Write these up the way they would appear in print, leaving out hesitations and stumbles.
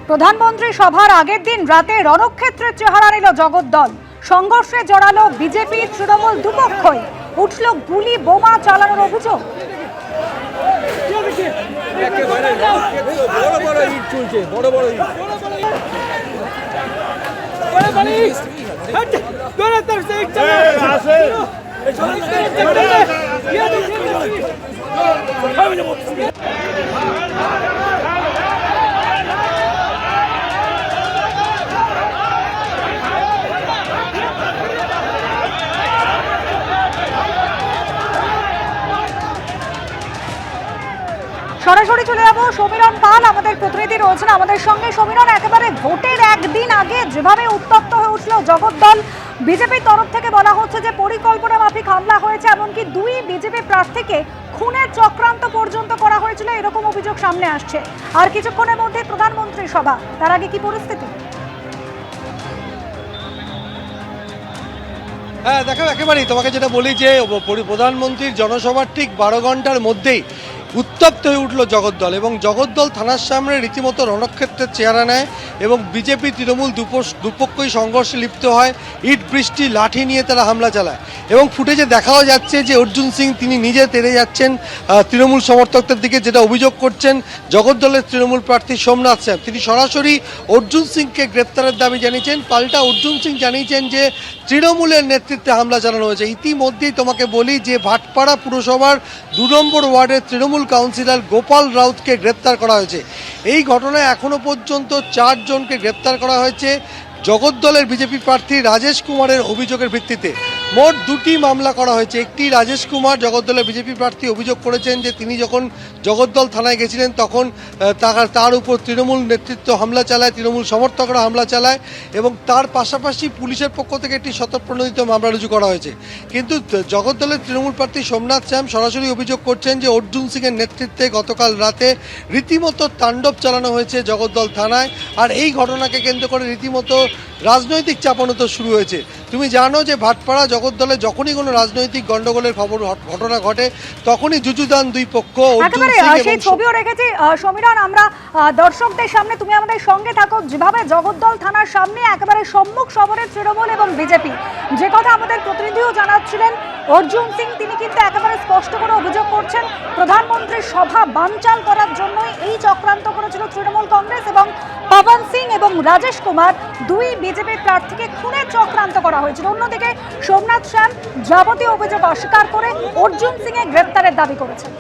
প্রধানমন্ত্রী সভার আগের দিন রাতে রণক্ষেত্রের চেহারা নিল জগদ্দল। সংঘর্ষে জড়ালো বিজেপি তৃণমূল দুপক্ষই। উঠল গুলি বোমা চালানোর অভিযোগ। সরাসরি চলে যাবো সমীরণ পাল, আমাদের প্রতিনিধি রয়েছেন আমাদের সঙ্গে। সমীরণ, একেবারে ভোটের একদিন আগে যেভাবে উত্তপ্ত হয়ে উঠল জগদ্দল, বিজেপির তরফ থেকে বলা হচ্ছে যে পরিকল্পনা মাফিক হামলা হয়েছে, এমনকি দুই বিজেপি প্রার্থীকে খুনের চক্রান্ত পর্যন্ত করা হয়েছিল, এরকম অভিযোগ সামনে আসছে। আর কিছুক্ষণের মধ্যে প্রধানমন্ত্রী সভা, তার আগে কি পরিস্থিতি? হ্যাঁ দেখো, একেবারেই তোমাকে যেটা বলি যে প্রধানমন্ত্রীর জনসভার ঠিক 12 ঘন্টার মধ্যেই উত্তপ্ত হয়ে উঠল জগদ্দল, এবং জগদ্দল থানার সামনে রীতিমতো রণক্ষেত্রের চেহারা নেয় এবং বিজেপি তৃণমূল দুপক্ষই সংঘর্ষে লিপ্ত হয়। ইট বৃষ্টি লাঠি নিয়ে তারা হামলা চালায় এবং ফুটেজে দেখাও যাচ্ছে যে অর্জুন সিং তিনি নিজে তেড়ে যাচ্ছেন তৃণমূল সমর্থকদের দিকে, যেটা অভিযোগ করছেন জগদ্দলের তৃণমূল প্রার্থী সোমনাথ শ্যাম। তিনি সরাসরি অর্জুন সিংকে গ্রেপ্তারের দাবি জানিয়েছেন। পাল্টা অর্জুন সিং জানিয়েছেন যে তৃণমূলের নেতৃত্বে হামলা চালানো হয়েছে। ইতিমধ্যেই তোমাকে বলি যে ভাটপাড়া পুরসভার 2 নম্বর ওয়ার্ডের তৃণমূল কাউন্সিলর গোপাল রাউতকে গ্রেপ্তার করা হয়েছে। এই ঘটনায় এখনো পর্যন্ত 4 জনকে গ্রেপ্তার করা হয়েছে জগদ্দলের বিজেপি প্রার্থী রাজেশ কুমারের অভিযোগের ভিত্তিতে। মোট 2টি মামলা করা হয়েছে। একটি, রাজেশ কুমার জগদ্দলের বিজেপি প্রার্থী অভিযোগ করেছেন যে তিনি যখন জগদ্দল থানায় গেছিলেন তখন তার উপর তৃণমূল নেতৃত্ব হামলা চালায়, তৃণমূল সমর্থকরা হামলা চালায়, এবং তার পাশাপাশি পুলিশের পক্ষ থেকে একটি স্বতঃপ্রণোদিত মামলা রুজু করা হয়েছে। কিন্তু জগদ্দলের তৃণমূল প্রার্থী সোমনাথ শ্যাম সরাসরি অভিযোগ করছেন যে অর্জুন সিংয়ের নেতৃত্বে গতকাল রাতে রীতিমতো তাণ্ডব চালানো হয়েছে জগদ্দল থানায়। আর এই ঘটনাকে কেন্দ্র করে রীতিমতো রাজনৈতিক চাপানো শুরু হয়েছে। তুমি জানো যে ভাটপাড়া জগদ্দলে যখনই কোনো রাজনৈতিক গন্ডগোলের ঘটনা ঘটে তখনই যুযুদান দুই পক্ষ। সেই ছবিও রেখেছি সমীরণ, আমরা দর্শকদের সামনে, তুমি আমাদের সঙ্গে থাকো। যেভাবে জগদ্দল থানার সামনে একেবারে সম্মুখ সমরে তৃণমূল এবং বিজেপি, যে কথা আমাদের প্রতিনিধিও জানাচ্ছিলেন অর্জুন সিং, তিনি কিন্তু একেবারে স্পষ্ট করে অভিযোগ করছেন প্রধানমন্ত্রীর সভা বানচাল করার জন্যই এই চক্রান্ত করেছিল তৃণমূল কংগ্রেস, এবং পবন সিং এবং রাজেশ কুমার দুই বিজেপি প্রার্থীকে খুনের চক্রান্ত করা হয়েছিল। অন্যদিকে সোমনাথ শ্যাম যাবতীয় অভিযোগ অস্বীকার করে অর্জুন সিং এর গ্রেপ্তারের দাবি করেছেন।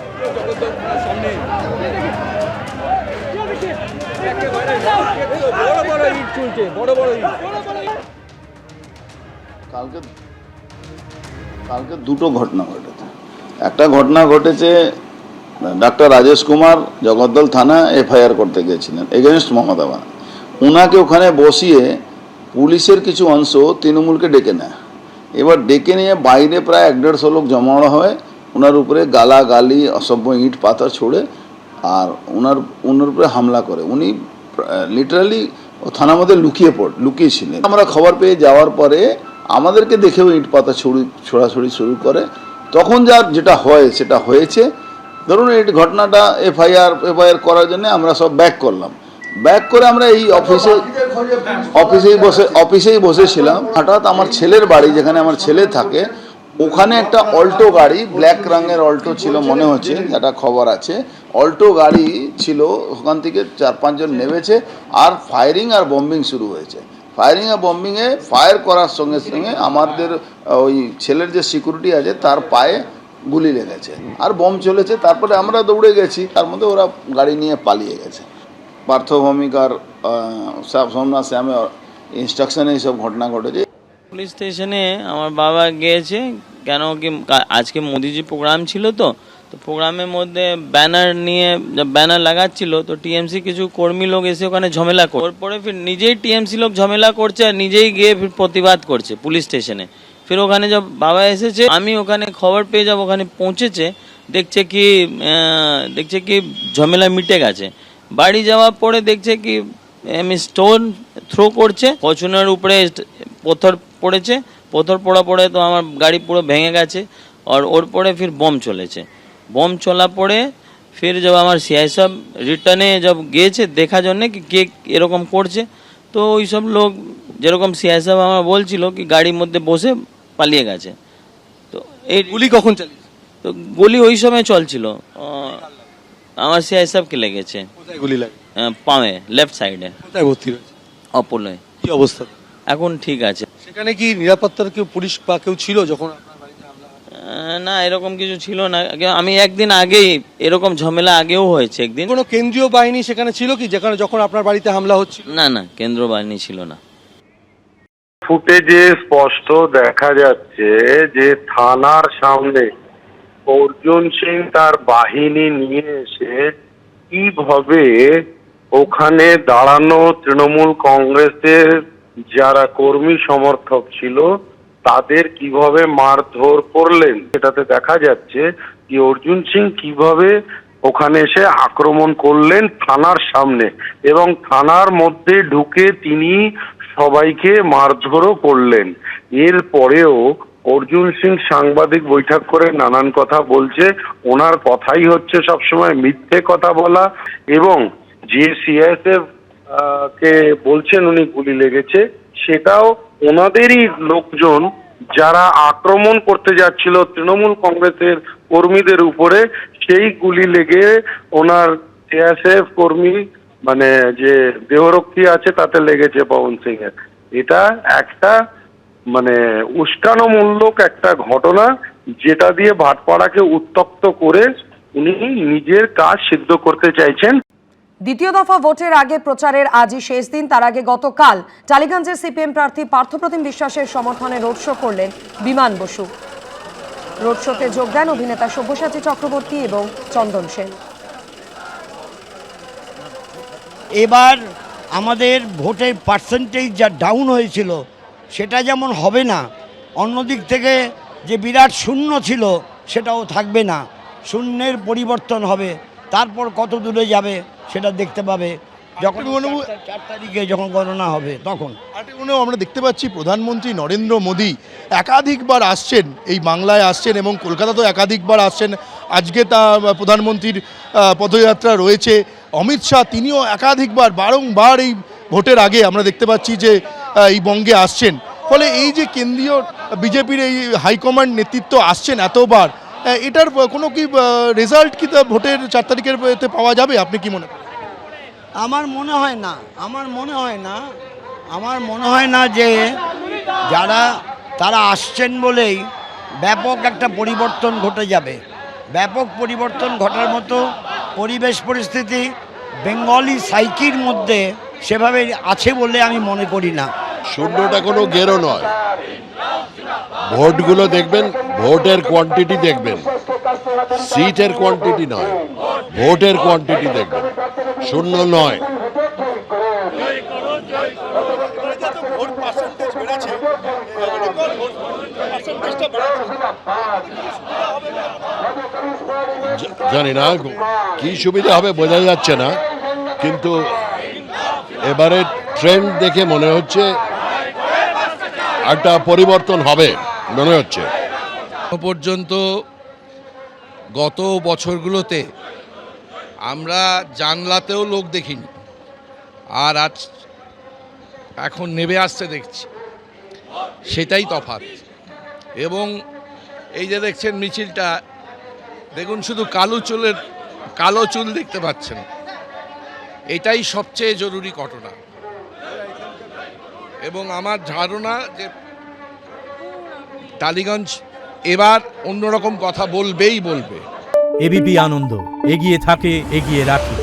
কালকে দুটো ঘটনা ঘটেছে। একটা ঘটনা ঘটেছে, ডাক্তার রাজেশ কুমার জগদ্দল থানা এফআইআর করতে গিয়েছিলেন এগেনস্ট মমতা বানা। ওনাকে ওখানে বসিয়ে পুলিশের কিছু অংশ তৃণমূলকে ডেকে নেয়। এবার ডেকে নিয়ে বাইরে প্রায় 1-150 লোক জমানো হয়, ওনার উপরে গালাগালি অসভ্য ইট পাথর ছোড়ে আর ওনার উপরে হামলা করে। উনি লিটারালি থানার মধ্যে লুকিয়েছিলেন। আমরা খবর পেয়ে যাওয়ার পরে আমাদেরকে দেখেও ইট পাতা ছোড়াছড়ি শুরু করে। তখন যেটা হয় সেটা হয়েছে। ধরুন এই ঘটনাটা এফআইআর করার জন্য আমরা সব ব্যাক করলাম। ব্যাক করে আমরা এই অফিসেই বসেছিলাম। হঠাৎ আমার ছেলের বাড়ি, যেখানে আমার ছেলে থাকে, ওখানে একটা অল্টো গাড়ি, ব্ল্যাক রঙের অল্টো ছিল মনে হচ্ছে, যেটা খবর আছে, অল্টো গাড়ি ছিল। ওখান থেকে 4-5 জন নেমেছে আর ফায়ারিং আর বম্বিং শুরু হয়েছে। ফায়ারিং আর বম্বিংয়ে ফায়ার করার সঙ্গে সঙ্গে আমাদের ওই ছেলের যে সিকিউরিটি আছে তার পায়ে গুলি লেগেছে আর বোম চলেছে। তারপরে আমরা দৌড়ে গেছি, তার মধ্যে ওরা গাড়ি নিয়ে পালিয়ে গেছে। পার্থ ভৌমিক আর সোমনাথ শ্যামের ইনস্ট্রাকশনে এইসব ঘটনা ঘটেছে। পুলিশ স্টেশনে আমার বাবা গিয়েছে, কেন কি আজকে মোদিজি প্রোগ্রাম ছিল, তো প্রোগ্রামের মধ্যে ব্যানার লাগাচ্ছিল, তো টিএমসি কিছু কর্মী লোক এসে ওখানে ঝামেলা করে। ওরপরে ফির নিজেই টিএমসি লোক ঝামেলা করছে আর নিজেই গিয়ে ফির প্রতিবাদ করছে পুলিশ স্টেশনে। ফির ওখানে যখন বাবা এসেছে, আমি ওখানে খবর পেয়ে যাব, ওখানে পৌঁছেছে, দেখছে কি ঝামেলা মিটে গেছে। বাড়ি যাওয়ার পরে দেখছে কি স্টোন থ্রো করছে, ফরচুনার উপরে পথর পড়েছে, পথর পড়া পড়ে তো আমার গাড়ি পুরো ভেঙে গেছে। আর ওর পরে ফির বম চলেছে। বম চলা পরে फिर जब हमारे सीआई साहब रिटर्ने जब গিয়েছে দেখার জন্য কি কে এরকম করছে, তো ওই সব লোক যেরকম সিআই সাহেব আমার বলছিল কি গাড়ির মধ্যে বসে পালিয়ে গেছে। তো এই গুলি কখন চালিয়েছে? তো গুলি ওই সময় চলছিল, আমার সিআই সাহেবকে লেগেছে কোথায় গুলি লাগে? পামে, লেফট সাইডে, কোথায় ভর্তি হয়েছে? অপোলোয়। কি অবস্থা? এখন ঠিক আছে। সেখানে কি নিরাপত্তার কেউ পুলিশ বা কেউ ছিল যখন আপনার বাড়িতে হামলা হয়? না, এরকম কিছু ছিল না। আমি একদিন আগেই এরকম ঝামেলা আগেও হয়েছে একদিন। কোনো কেন্দ্রীয় বাহিনী সেখানে ছিল কি যেখানে যখন আপনার বাড়িতে হামলা হচ্ছিল? না না, কেন্দ্র বাহিনী ছিল না। ফুটেজে স্পষ্ট দেখা যাচ্ছে যে থানার সামনে অর্জুন সিং তার বাহিনী নিয়ে এসে কিভাবে ওখানে দাঁড়ানো তৃণমূল কংগ্রেসের যারা কর্মী সমর্থক ছিল তাদের কিভাবে মারধর করলেন, সেটাতে দেখা যাচ্ছে যে অর্জুন সিং কিভাবে ওখানে এসে আক্রমণ করলেন থানার সামনে, এবং থানার মধ্যে ঢুকে তিনি সবাইকে মারধরও করলেন। এর পরেও অর্জুন সিং সাংবাদিক বৈঠক করে নানান কথা বলছে, ওনার কথাই হচ্ছে সবসময় মিথ্যে কথা বলা, এবং যে সিআইএসএফ কে বলছেন উনি গুলি লেগেছে সেটাও ওনাদেরই লোকজন যারা আক্রমণ করতে যাচ্ছিল তৃণমূল কংগ্রেসের কর্মীদের উপরে, সেই গুলি লেগে ওনার সিআইএসএফ কর্মী মানে যে দেহরক্ষী আছে তাতে লেগেছে পবন সিং এর। এটা একটা মানে উস্কানোমূলক একটা ঘটনা, যেটা দিয়ে ভাটপাড়াকে উত্তপ্ত করে উনি নিজের কাজ সিদ্ধ করতে চাইছেন। দ্বিতীয় দফা ভোটের আগে প্রচারের আজই শেষ দিন। তার আগে গতকাল টালিগঞ্জের সিপিএম প্রার্থী পার্থপ্রতিম বিশ্বাসের সমর্থনে রোড শো করলেন বিমান বসু। রোড শোতে যোগ দেন অভিনেতা সব্যসাচী চক্রবর্তী এবং চন্দন সেন। এবার আমাদের ভোটের পার্সেন্টেজ যা ডাউন হয়েছিল সেটা যেমন হবে না, অন্যদিক থেকে যে বিরাট শূন্য ছিল সেটাও থাকবে না, শূন্যের পরিবর্তন হবে। তারপর কত দূরে যাবে সেটা দেখতে পাবে যখন 4 তারিখে যখন গণনা হবে তখন। আমরা দেখতে পাচ্ছি প্রধানমন্ত্রী নরেন্দ্র মোদী একাধিকবার আসছেন, এই বাংলায় আসছেন এবং কলকাতাতেও একাধিকবার আসছেন। আজকে তা প্রধানমন্ত্রীর পদযাত্রা রয়েছে। অমিত শাহ তিনিও একাধিকবার বারংবার এই ভোটের আগে আমরা দেখতে পাচ্ছি যে এই বঙ্গে আসছেন। ফলে এই যে কেন্দ্রীয় বিজেপির এই হাইকমান্ড নেতৃত্ব আসছেন এতবার, এটার কোনো কি রেজাল্ট কি ভোটের 4 তারিখের পাওয়া যাবে? আপনি কি মনে করেন? আমার মনে হয় না যে তারা আসছেন বলেই ব্যাপক একটা পরিবর্তন ঘটে যাবে। ব্যাপক পরিবর্তন ঘটার মতো পরিবেশ পরিস্থিতি বেঙ্গলি সাইকির মধ্যে সেভাবে আছে বলে আমি মনে করি না। শূন্যটা কোনো গেরো নয়। ভোটগুলো দেখবেন, ভোটের কোয়ান্টিটি দেখবেন, সিটের কোয়ান্টিটি নয়, ভোটের কোয়ান্টিটি দেখবেন, শূন্য নয়। জানি না কি সুবিধা হবে বোঝা যাচ্ছে না, কিন্তু এবারে ট্রেন্ড দেখে মনে হচ্ছে একটা পরিবর্তন হবে মনে হচ্ছে। পর্যন্ত গত বছরগুলোতে আমরা জানলাতেও লোক দেখিনি, আর আজ এখন নেমে আসতে দেখছি, সেটাই তফাৎ। এবং এই যে দেখছেন মিছিলটা, দেখুন শুধু কালো চুল দেখতে পাচ্ছেন, এটাই সবচেয়ে জরুরি ঘটনা। এবং আমার ধারণা যে টালিগঞ্জ এবার অন্যরকম কথা বলবে। এবিপি আনন্দ, এগিয়ে থাকে, এগিয়ে রাখে।